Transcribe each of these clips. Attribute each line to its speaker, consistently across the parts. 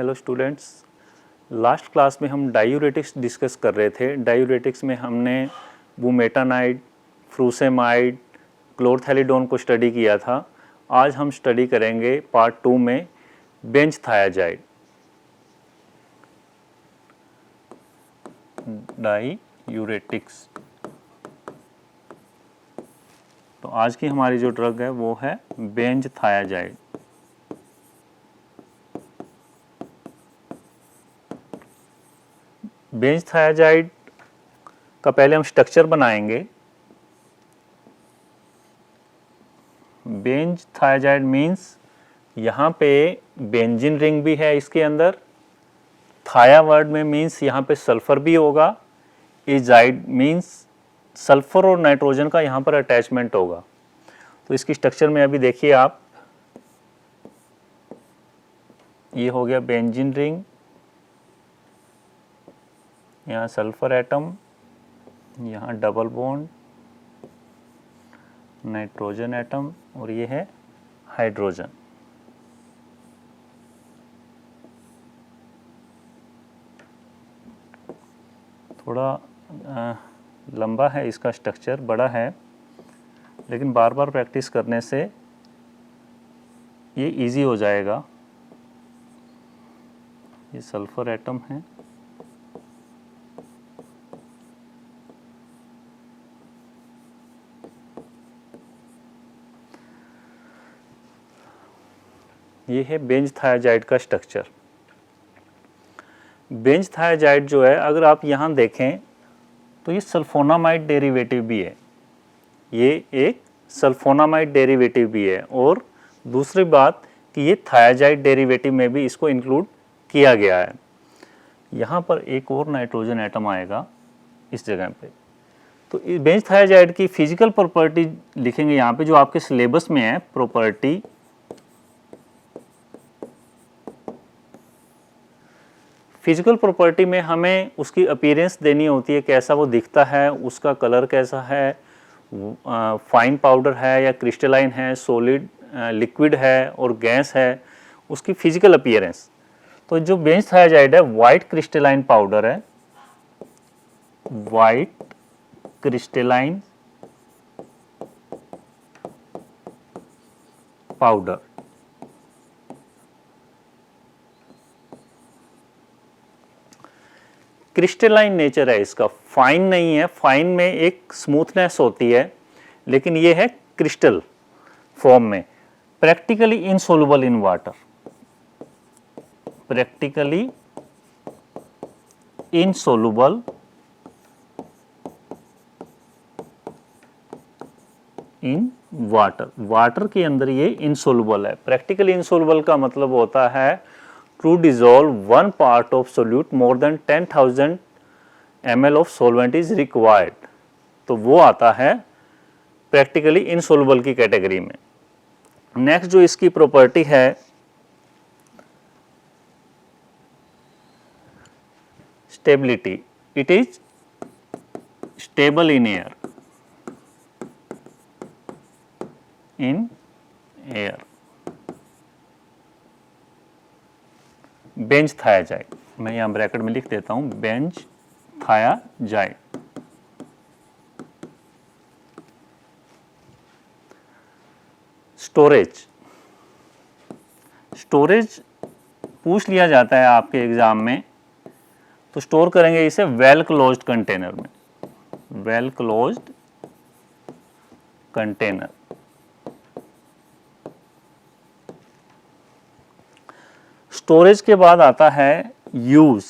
Speaker 1: Hello students, last class में हम diuretics discuss कर रहे थे। डायूरेटिक्स में हमने बुमेटानाइड, फ्रूसेमाइड, क्लोरथैलिडोन को स्टडी किया था। आज हम स्टडी करेंगे पार्ट 2 में बेंजथायाजाइड। डायूरेटिक्स। तो आज की हमारी जो ड्रग है वो है बेंजथायाजाइड। बेंजथायाजाइड का पहले हम स्ट्रक्चर बनाएंगे। बेंजथायाजाइड मीन्स यहाँ पे बेंजीन रिंग भी है इसके अंदर। थाया वर्ड में मीन्स यहाँ पे सल्फर भी होगा। एजाइड मीन्स सल्फर और नाइट्रोजन का यहाँ पर अटैचमेंट होगा। तो इसकी स्ट्रक्चर में अभी देखिए आप, ये हो गया बेंजीन रिंग, यहाँ सल्फर एटम, यहाँ डबल बॉन्ड, नाइट्रोजन एटम और ये है हाइड्रोजन। थोड़ा लंबा है इसका स्ट्रक्चर, बड़ा है, लेकिन बार बार प्रैक्टिस करने से ये इजी हो जाएगा। ये सल्फर एटम है, ये है बेंजथायाजाइड का स्ट्रक्चर। बेंजथायाजाइड जो है, अगर आप यहाँ देखें तो ये सल्फोनामाइड डेरिवेटिव भी है। ये एक सल्फोनामाइड डेरिवेटिव भी है, और दूसरी बात कि ये थायाजाइड डेरिवेटिव में भी इसको इंक्लूड किया गया है। यहाँ पर एक और नाइट्रोजन एटम आएगा इस जगह पे। तो बेंजथायाजाइड की फिजिकल प्रॉपर्टी लिखेंगे यहाँ पे, जो आपके सिलेबस में है। प्रॉपर्टी फिजिकल प्रॉपर्टी में हमें उसकी अपीयरेंस देनी होती है, कैसा वो दिखता है, उसका कलर कैसा है, फाइन पाउडर है या क्रिस्टलाइन है, सॉलिड लिक्विड है और गैस है, उसकी फिजिकल अपीयरेंस। तो जो बेंजथायाजाइड है वाइट क्रिस्टलाइन पाउडर है, white crystalline powder. Crystalline nature है इसका, फाइन नहीं है। फाइन में एक स्मूथनेस होती है, लेकिन ये है क्रिस्टल फॉर्म में। Practically insoluble in water, practically insoluble in water. Water के अंदर ये इनसोल्युबल है। प्रैक्टिकली इनसोल्युबल का मतलब होता है to dissolve one part of solute more than 10,000 ml of solvent is required। तो वो आता है प्रैक्टिकली इनसोल्युबल की कैटेगरी में। नेक्स्ट जो इसकी प्रॉपर्टी है, stability. It is stable in air, in air. Benzthiazide, मैं यहाँ ब्रैकेट में लिख देता हूँ, बेंजथायाजाइड। स्टोरेज। स्टोरेज पूछ लिया जाता है आपके एग्जाम में, तो स्टोर करेंगे इसे वेल क्लोज्ड कंटेनर में, वेल क्लोज्ड कंटेनर। स्टोरेज के बाद आता है यूज।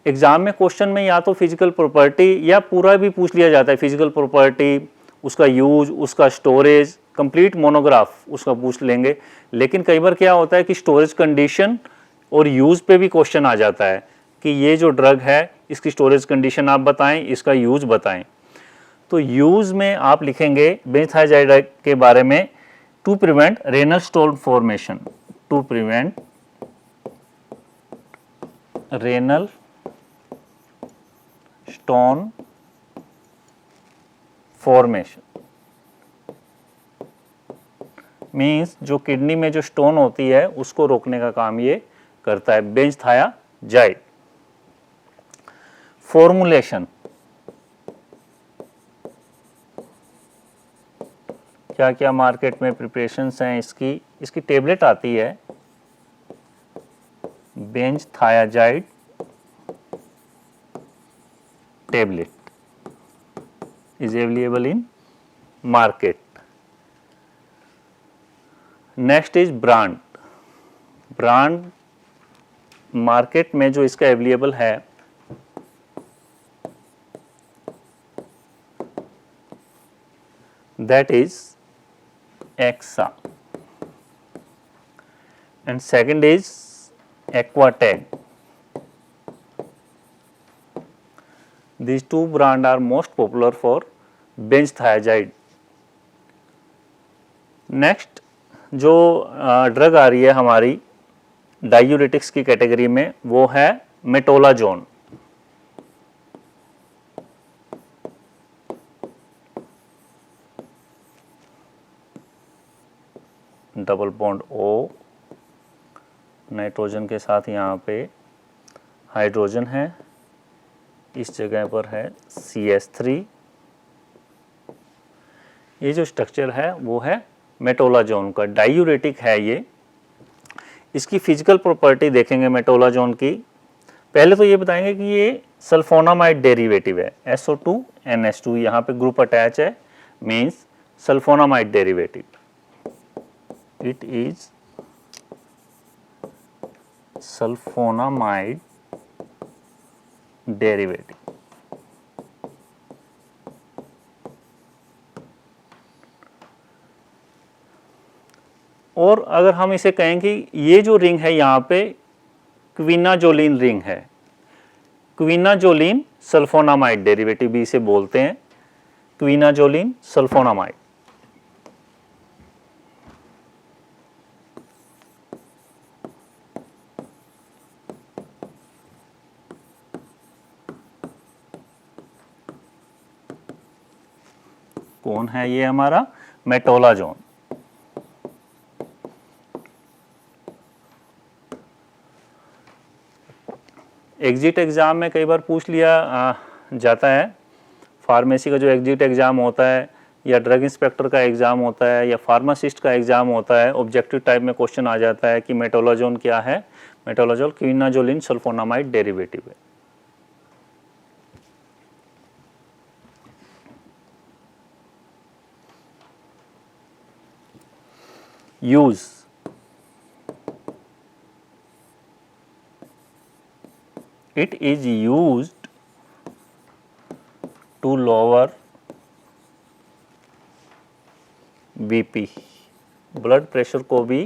Speaker 1: एग्जाम में क्वेश्चन में या तो फिजिकल प्रॉपर्टी या पूरा भी पूछ लिया जाता है, फिजिकल प्रॉपर्टी, उसका यूज, उसका स्टोरेज, कंप्लीट मोनोग्राफ उसका पूछ लेंगे। लेकिन कई बार क्या होता है कि स्टोरेज कंडीशन और यूज पे भी क्वेश्चन आ जाता है कि ये जो ड्रग है इसकी स्टोरेज कंडीशन आप बताएं, इसका यूज बताएं। तो यूज में आप लिखेंगे बेंजथायाजाइड के बारे में, to prevent renal stone formation, to prevent renal stone formation। Means जो किडनी में जो स्टोन होती है उसको रोकने का काम ये करता है, बेंजथायाजाइड। फॉर्मुलेशन, क्या क्या मार्केट में प्रिपरेशंस हैं इसकी टेबलेट आती है, benzthiazide tablet is available in market. Next is brand. Brand market में जो इसका अवेलेबल है that is Exa and second is Aquatag. These two brands are most popular for benzthiazide. Next जो ड्रग आ रही है हमारी डायूरेटिक्स की कैटेगरी में वो है metolazone. Double bond O, nitrogen के साथ यहाँ पे हाइड्रोजन है, इस जगह पर है CH3। ये जो स्ट्रक्चर है वो है मेटोलाजोन का, डायूरेटिक है ये। इसकी फिजिकल प्रॉपर्टी देखेंगे मेटोलाजोन की। पहले तो ये बताएंगे कि ये सल्फोनामाइड डेरिवेटिव है, SO2NH2, यहाँ पे ग्रुप अटैच है, means sulphonamide derivative. It is sulphonamide derivative. और अगर हम इसे कहें कि ये जो रिंग है यहाँ पे क्विनाजोलिन रिंग है, क्विनाजोलिन सल्फोनामाइड डेरिवेटिव भी इसे बोलते हैं, क्विनाजोलिन सल्फोनामाइड। कौन है ये हमारा मेटोलाजोन। एग्जिट एग्ज़ाम में कई बार पूछ लिया जाता है, फार्मेसी का जो एग्जिट एग्ज़ाम होता है या ड्रग इंस्पेक्टर का एग्ज़ाम होता है या फार्मासिस्ट का एग्ज़ाम होता है, ऑब्जेक्टिव टाइप में क्वेश्चन आ जाता है कि मेटोलाजोन क्या है। मेटोलाजोन क्विनाजोलिन सल्फोनामाइड डेरिवेटिव है। Use, it is used to lower BP, blood pressure को भी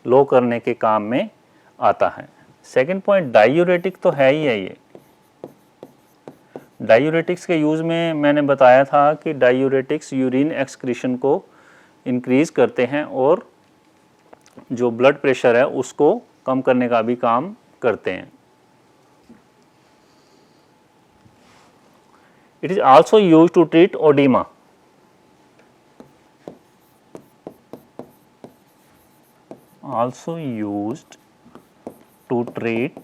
Speaker 1: लो करने के काम में आता है। सेकेंड पॉइंट, डायूरेटिक तो है ही है ये। डायूरेटिक्स के यूज़ में मैंने बताया था कि डायूरेटिक्स यूरिन एक्सक्रीशन को इंक्रीज करते हैं और जो ब्लड प्रेशर है उसको कम करने का भी काम करते हैं। It is also used to treat edema. Also used to treat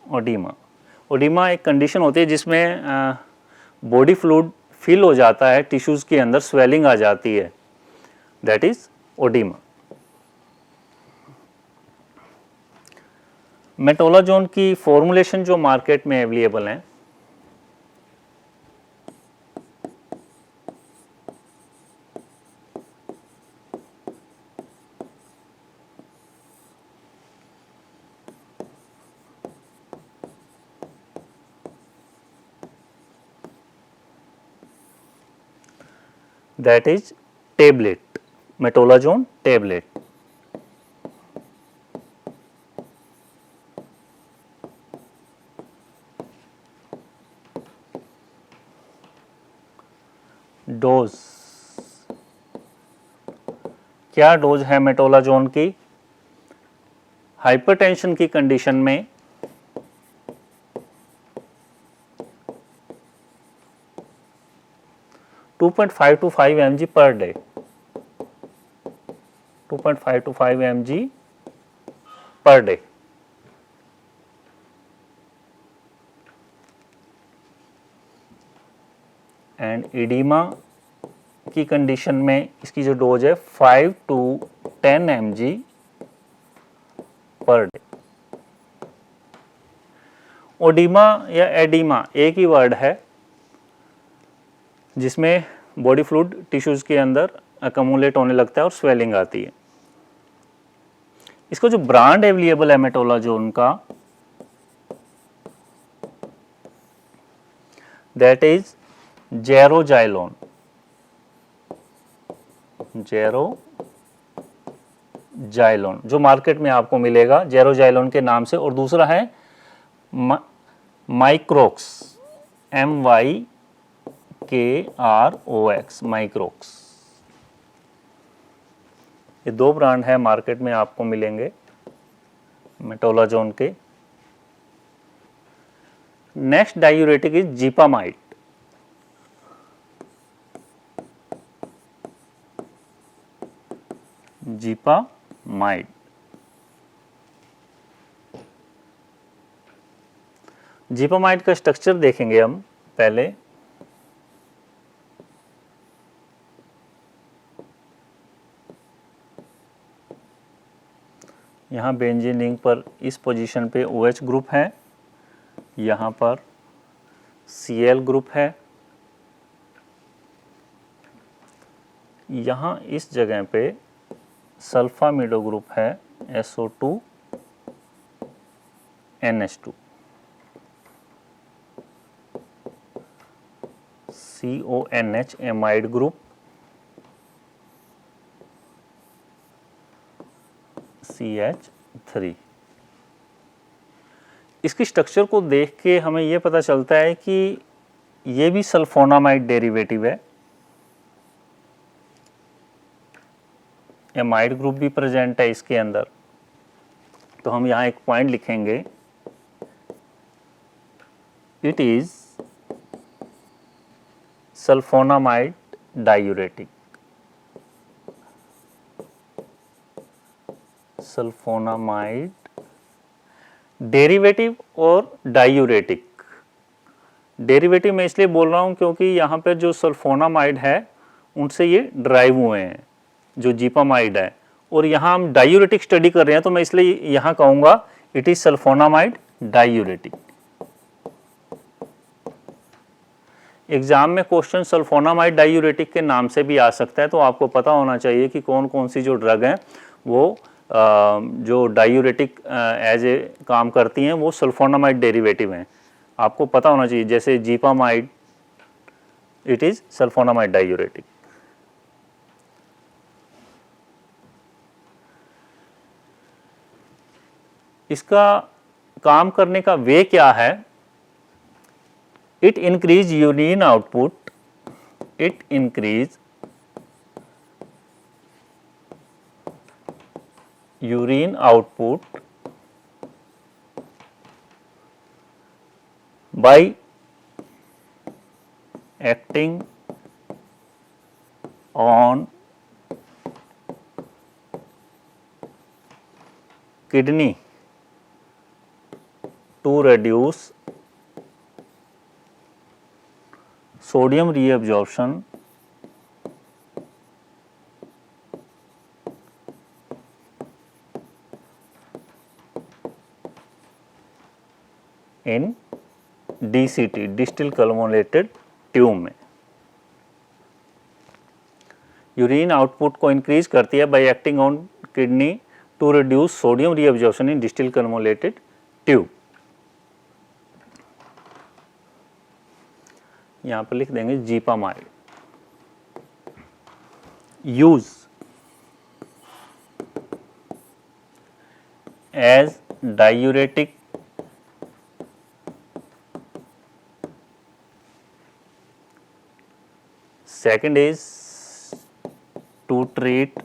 Speaker 1: edema. edema एक कंडीशन होती है जिसमें बॉडी फ्लूइड फिल हो जाता है, टिश्यूज़ के अंदर स्वेलिंग आ जाती है, दैट इज edema. मेटोलाजोन की फॉर्मुलेशन जो मार्केट में अवेलेबल हैं, that is tablet, metolazone tablet. Dose, क्या डोज है मेटोलाजोन की? हाइपरटेंशन की कंडीशन में 2.5 to 5 mg per day, 2.5 to 5 mg per day. And oedema की कंडीशन में इसकी जो डोज है 5 to 10 mg per day. Oedema या एडिमा एक ही वर्ड है जिसमें बॉडी फ्लूइड टिश्यूज के अंदर अकमुलेट होने लगता है और स्वेलिंग आती है। इसको जो ब्रांड अवेलेबल है मेटोलाजोन का, दैट इज जेरोजाइलोन, जेरोजाइलोन जो मार्केट में आपको मिलेगा जेरोजाइलोन के नाम से। और दूसरा है माइक्रोक्स, MYKROX, माइक्रोक्स। ये दो ब्रांड है मार्केट में आपको मिलेंगे मेटोलाजोन के। Next diuretic is xipamide. Xipamide xipamide का स्ट्रक्चर देखेंगे हम पहले। यहाँ बेंजीन रिंग पर इस पोजीशन पे OH ग्रुप है, यहाँ पर Cl ग्रुप है, यहाँ इस जगह पे सल्फामिडो ग्रुप है SO2 NH2, CONH amide group, CH3। इसकी स्ट्रक्चर को देख के हमें यह पता चलता है कि ये भी सल्फोनामाइड डेरिवेटिव है। एमाइड ग्रुप भी प्रेजेंट है इसके अंदर। तो हम यहाँ एक पॉइंट लिखेंगे, it is sulphonamide diuretic. Sulphonamide derivative और डायूरेटिक। डेरिवेटिव मैं इसलिए बोल रहा हूं क्योंकि यहाँ पर जो सल्फोनामाइड है उनसे ये ड्राइव हुए हैं जो जीपामाइड है, और यहाँ हम डायूरेटिक स्टडी कर रहे हैं तो मैं इसलिए यहाँ कहूँगा it is sulphonamide diuretic. Exam में क्वेश्चन सल्फोनामाइड डायूरेटिक के नाम से भी आ सकता है, तो आपको पता होना चाहिए कि कौन कौन सी जो ड्रग हैं वो जो डायूरेटिक एज ए काम करती हैं वो सल्फोनामाइड डेरिवेटिव हैं। आपको पता होना चाहिए, जैसे xipamide it is sulphonamide diuretic. इसका काम करने का वे क्या है? It increase urine output, it increase urine output by acting on kidney to reduce sodium reabsorption in DCT, distal convoluted tube में। यूरिन आउटपुट को इंक्रीज करती है by acting on kidney to reduce sodium reabsorption in distal convoluted tube. यहाँ पर लिख देंगे xipamide. Use as diuretic second is to treat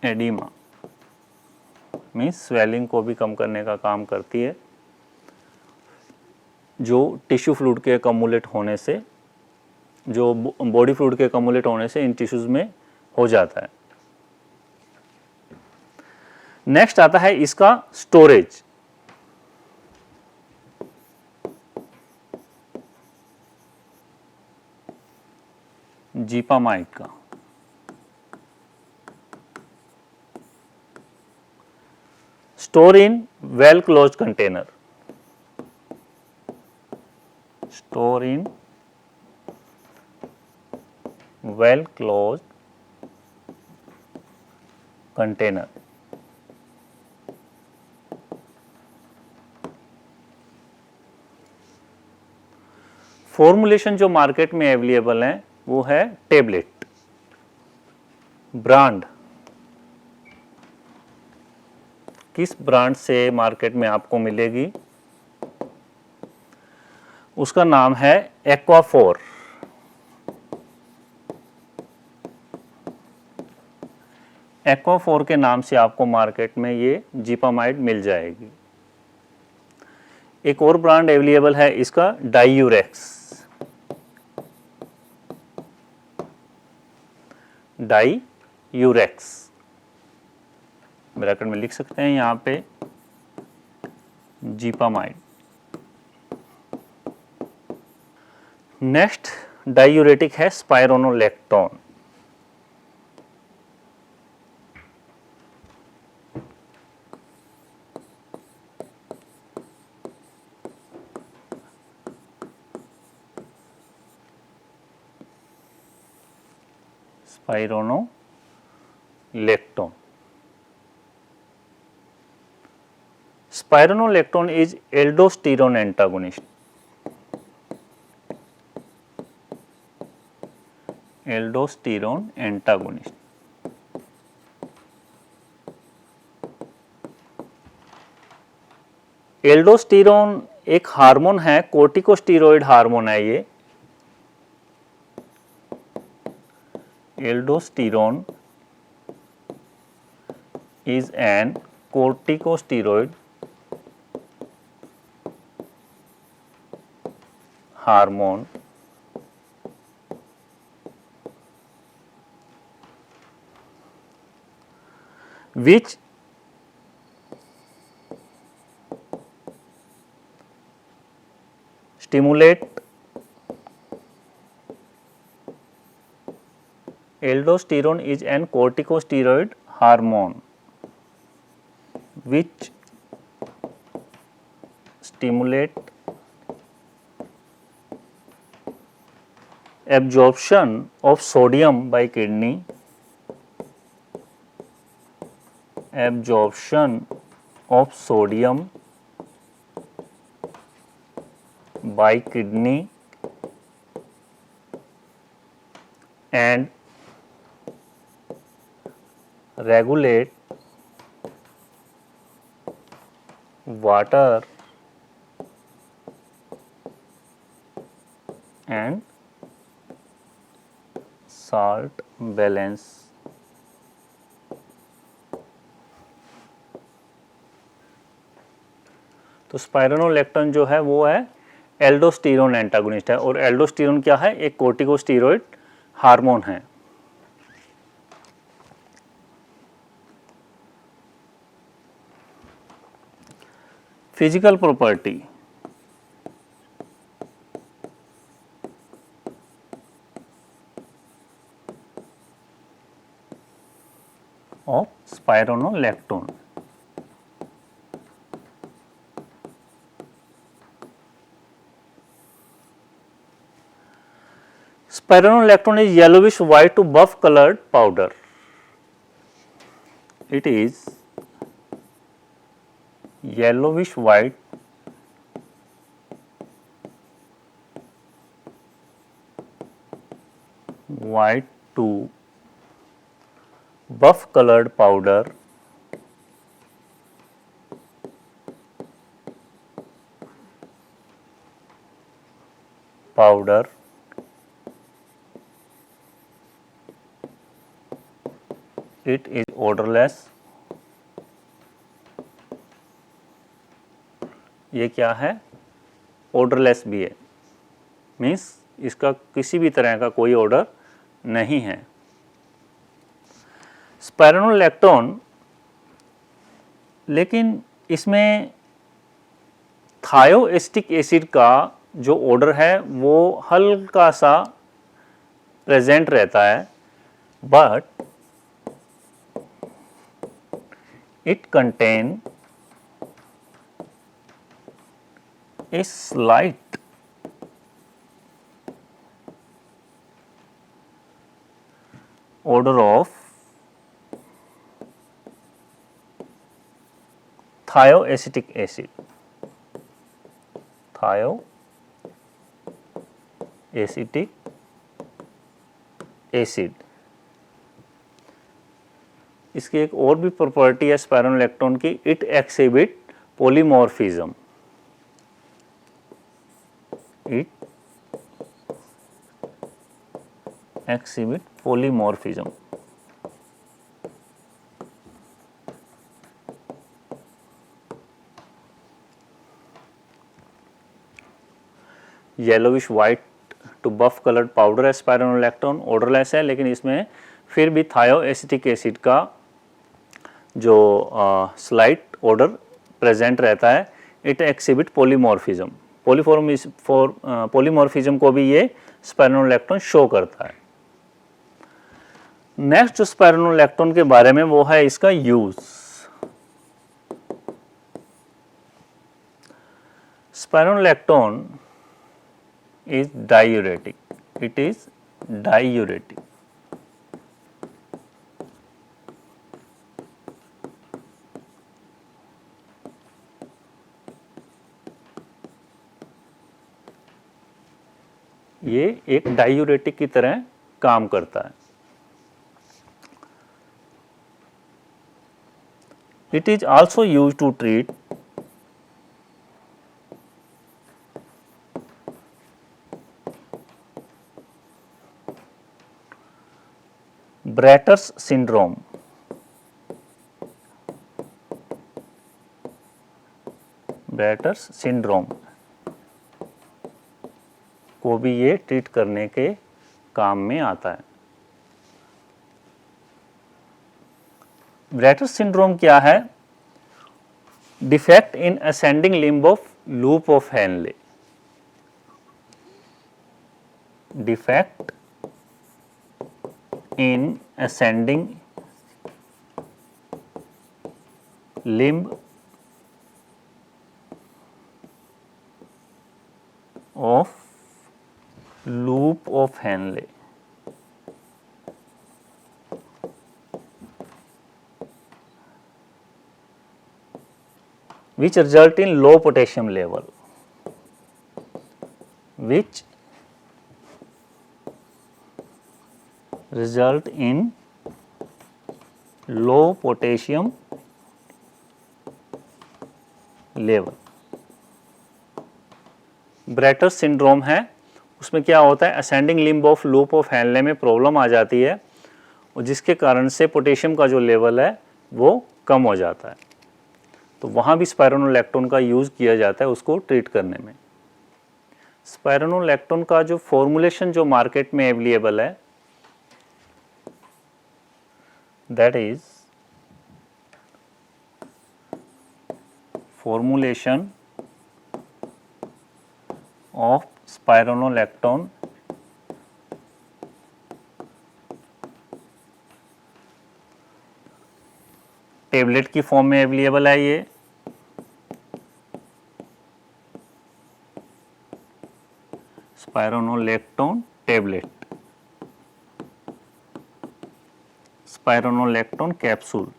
Speaker 1: oedema, means swelling को भी कम करने का काम करती है जो टिश्यू फ्लूइड के अकमुलेट होने से जो बॉडी फ्लूइड के कम्युलेट होने से इन टिश्यूज में हो जाता है। नेक्स्ट आता है इसका स्टोरेज। जीपामाइड का store in well closed container, store in well closed container. Formulation जो मार्केट में अवेलेबल है वो है टेबलेट। ब्रांड, किस ब्रांड से मार्केट में आपको मिलेगी, उसका नाम है एक्वाफोर। एक्वाफोर के नाम से आपको मार्केट में ये जीपामाइड मिल जाएगी। एक और ब्रांड अवेलेबल है इसका डाईयूरेक्स, डाईयूरेक्स ब्रैकेट में लिख सकते हैं यहाँ पे जीपामाइड। नेक्स्ट डाईयूरेटिक है स्पाइरोनोलेक्टोन। स्पाइरोनोलेक्टोन, spironolactone is aldosterone antagonist, aldosterone antagonist। Aldosterone एक हार्मोन है, कोर्टिकोस्टेरॉइड हार्मोन है ये। Aldosterone is an corticosteroid hormone which stimulate aldosterone is an corticosteroid hormone which stimulate absorption of sodium by kidney, absorption of sodium by kidney and regulate water and salt balance। तो स्पाइरोनोलेक्टोन जो है वो है aldosterone antagonist है, और aldosterone क्या है, एक कोर्टिकोस्टेरॉइड हार्मोन है। Physical property of spironolactone। Spironolactone is yellowish white to buff colored powder. It is yellowish white to buff colored powder it is odorless। ये क्या है, odorless भी है, मीन्स इसका किसी भी तरह का कोई ऑर्डर नहीं है। स्पाइरोनोलैक्टोन, लेकिन इसमें थायोएसिटिक एसिड का जो ऑर्डर है वो हल्का सा प्रेजेंट रहता है, but it contain a slight odour of thioacetic acid, thioacetic acid. इसकी एक और भी प्रॉपर्टी है स्पाइरोनोलैक्टोन की, it exhibit polymorphism, it exhibit polymorphism. Yellowish white to buff coloured powder है स्पाइरोनोलैक्टोन, ऑर्डरलेस है, लेकिन इसमें फिर भी थायोएसिटिक एसिड का जो स्लाइट ऑर्डर प्रेजेंट रहता है। इट एक्सिबिट पॉलीमॉर्फिज्म, पॉलीमॉर्फिज्म को भी ये स्पाइरोनोलैक्टोन शो करता है। नेक्स्ट जो स्पाइरोनोलैक्टोन के बारे में वो है इसका use. Spironolactone is diuretic, it is diuretic। ये एक डायूरेटिक की तरह काम करता है। It is also used to treat Bartter's syndrome, Bartter's syndrome को भी ये ट्रीट करने के काम में आता है। ब्रैटर्स सिंड्रोम क्या है? Defect in ascending limb of loop of Henley, defect in ascending limb of loop of Henle, which result in low potassium level, which result in low potassium level। Bartter's syndrome है, उसमें क्या होता है, ascending limb of loop of Henle में problem आ जाती है और जिसके कारण से पोटेशियम का जो लेवल है वो कम हो जाता है। तो वहाँ भी स्पाइरोनोलैक्टोन का यूज़ किया जाता है उसको ट्रीट करने में। स्पाइरोनोलैक्टोन का जो फॉर्मुलेशन जो मार्केट में अवेलेबल है, that is formulation of spironolactone tablet की फॉर्म में अवेलेबल है। ये spironolactone tablet, spironolactone capsule.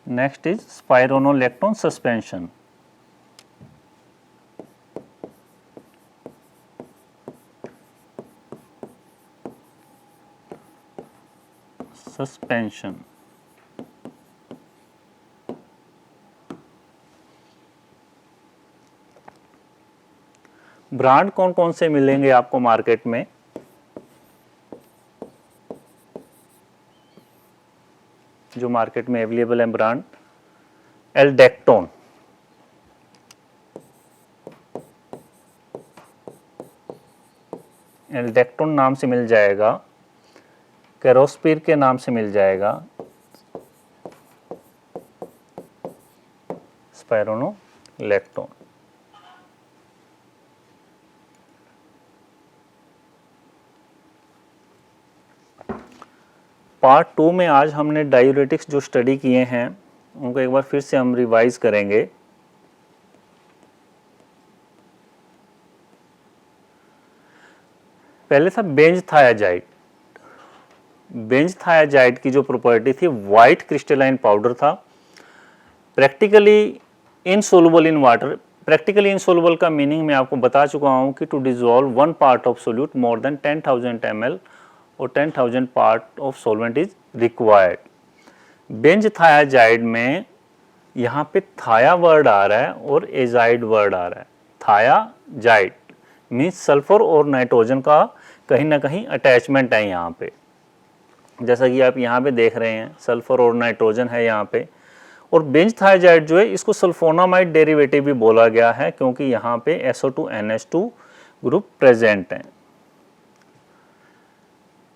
Speaker 1: Next is spironolactone suspension. Suspension brand कौन कौन से मिलेंगे आपको मार्केट में? जो मार्केट में अवेलेबल है ब्रांड, एल्डेक्टोन। एल्डेक्टोन नाम से मिल जाएगा, कैरोस्पीर के नाम से मिल जाएगा, स्पाइरोनोलैक्टोन। पार्ट 2 में आज हमने डायूरेटिक्स जो स्टडी किए हैं उनको एक बार फिर से हम रिवाइज करेंगे। पहले था बेंजथायाजाइड। बेंजथायाजाइड की जो प्रॉपर्टी थी, वाइट क्रिस्टलाइन पाउडर था, practically insoluble in water. Practically insoluble का मीनिंग मैं आपको बता चुका हूं कि to dissolve 1 part of solute more than 10,000 ml और 10,000 part of solvent is required. Benzthiazide में यहाँ पे थाया वर्ड आ रहा है और एजाइड वर्ड आ रहा है। थायाजाइड मीन्स सल्फर और नाइट्रोजन का कहीं ना कहीं अटैचमेंट है यहाँ पे, जैसा कि आप यहाँ पे देख रहे हैं, सल्फर और नाइट्रोजन है यहाँ पे। और बेंजथायाजाइड जो है इसको सल्फोनामाइड डेरिवेटिव भी बोला गया है क्योंकि यहाँ पे SO2NH2 ग्रुप प्रेजेंट है।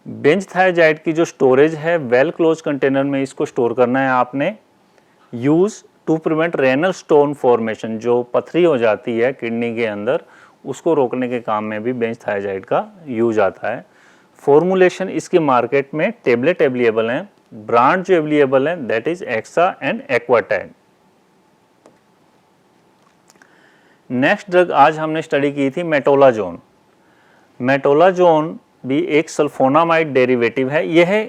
Speaker 1: बेंजथायाजाइड की जो स्टोरेज है, वेल क्लोज कंटेनर में इसको स्टोर करना है आपने। Use to prevent renal stone formation, जो पथरी हो जाती है किडनी के अंदर, उसको रोकने के काम में भी बेंजथायाजाइड का यूज आता है। फॉर्मुलेशन इसकी मार्केट में टेबलेट अवेलेबल हैं, ब्रांड जो अवेलेबल है that is Exna and Aquatag. Next drug आज हमने स्टडी की थी मेटोलाजोन। मेटोलाजोन भी एक सल्फोनामाइड डेरिवेटिव है। यह है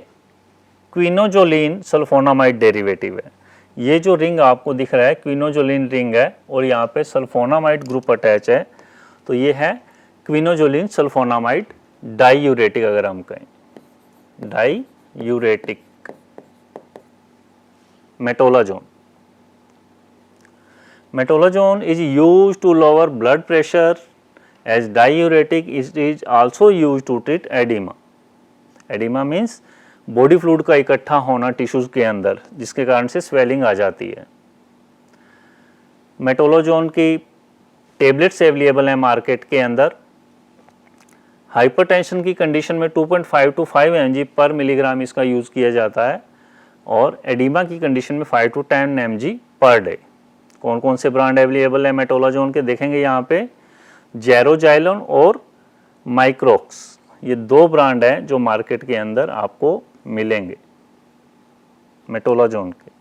Speaker 1: क्विनोजोलिन सल्फोनामाइड डेरिवेटिव है। ये जो रिंग आपको दिख रहा है क्विनोजोलिन रिंग है और यहाँ पे सल्फोनामाइड ग्रुप अटैच है, तो ये है क्विनोजोलिन सल्फोनामाइड डाईयूरेटिक। अगर हम कहें diuretic मेटोलाजोन। मेटोलाजोन is used to lower blood pressure. As diuretic, it is also used to treat edema. Edema means body fluid का इकट्ठा होना टिश्यूज के अंदर, जिसके कारण से स्वेलिंग आ जाती है। मेटोलाजोन की टेबलेट्स अवेलेबल हैं मार्केट के अंदर। हाइपरटेंशन की कंडीशन में 2.5 to 5 mg पर मिलीग्राम इसका यूज़ किया जाता है और एडिमा की कंडीशन में 5 to 10 mg पर डे। कौन कौन से ब्रांड अवेलेबल है मेटोलाजोन के देखेंगे यहाँ पे, जेरोजाइलोन और माइक्रोक्स, ये 2 ब्रांड हैं जो मार्केट के अंदर आपको मिलेंगे मेटोलाजोन के।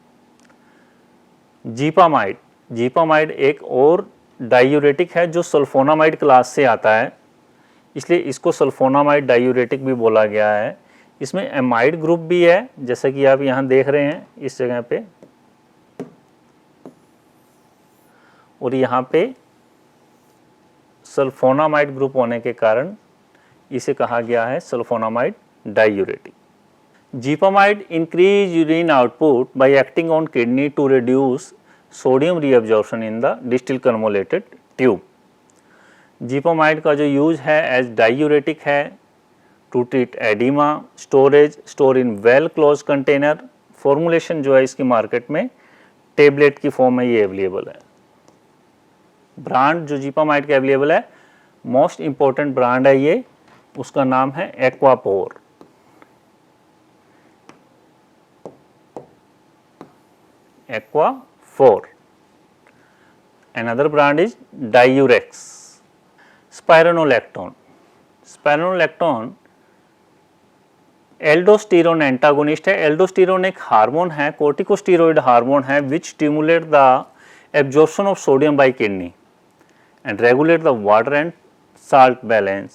Speaker 1: जीपामाइड, जीपामाइड एक और डायूरेटिक है जो सल्फोनामाइड क्लास से आता है, इसलिए इसको सल्फोनामाइड डायूरेटिक भी बोला गया है। इसमें एमाइड ग्रुप भी है, जैसा कि आप यहाँ देख रहे हैं इस जगह पे, और यहाँ पे सल्फोनामाइड ग्रुप होने के कारण इसे कहा गया है sulphonamide diuretic. Xipamide increase urine output by acting on kidney to reduce sodium reabsorption in the distal convoluted tube. Xipamide का जो यूज है एज डायूरेटिक है to treat oedema, storage, store in well close container. Formulation जो है इसकी market में tablet की form में ये अवेलेबल है। ब्रांड जो जीपामाइड के अवेलेबल है, मोस्ट इंपॉर्टेंट ब्रांड है ये, उसका नाम है Aquaphor. Aquaphor. Another brand is Diurex. Spironolactone. Spironolactone aldosterone antagonist है। एल्डोस्टेरोन एक हार्मोन है, कोर्टिकोस्टेरॉइड हार्मोन है, which stimulate the absorption of sodium by kidney and regulate the water and salt balance.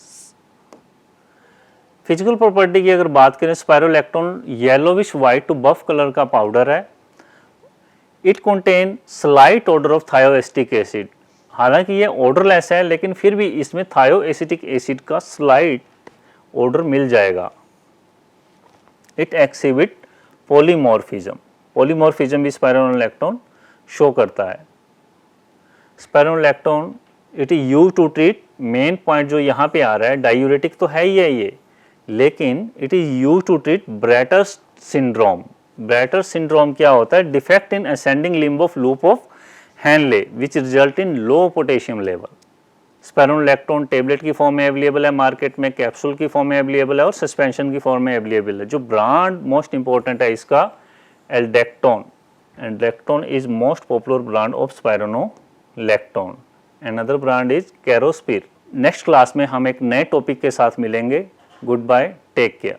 Speaker 1: Physical property की अगर बात करें, spirolactone yellowish white to buff colour का powder है। It contain slight odour of thioacetic acid. हालांकि ये odourless है लेकिन फिर भी इसमें थायोएसिटिक एसिड का स्लाइट ऑर्डर मिल जाएगा। It exhibit polymorphism. पॉलीमॉर्फिज्म भी स्पाइरोलैक्टोन शो करता है। Spirolactone it is use to treat, main point जो यहाँ पे आ रहा है, डायूरेटिक तो है ही है ये, लेकिन it is use to treat Bartter's syndrome. Bartter syndrome क्या होता है? Defect in ascending limb of loop of Henle which result in low potassium level. Spirolactone tablet की फॉर्म में अवेलेबल है मार्केट में, कैप्सूल की फॉर्म में अवेलेबल है और सस्पेंशन की फॉर्म में अवेलेबल है। जो ब्रांड मोस्ट इंपॉर्टेंट है इसका Aldactone. Aldactone is most popular brand of spironolactone. Another brand is Carospir. Next class में हम एक नए टॉपिक के साथ मिलेंगे। Good bye, take care.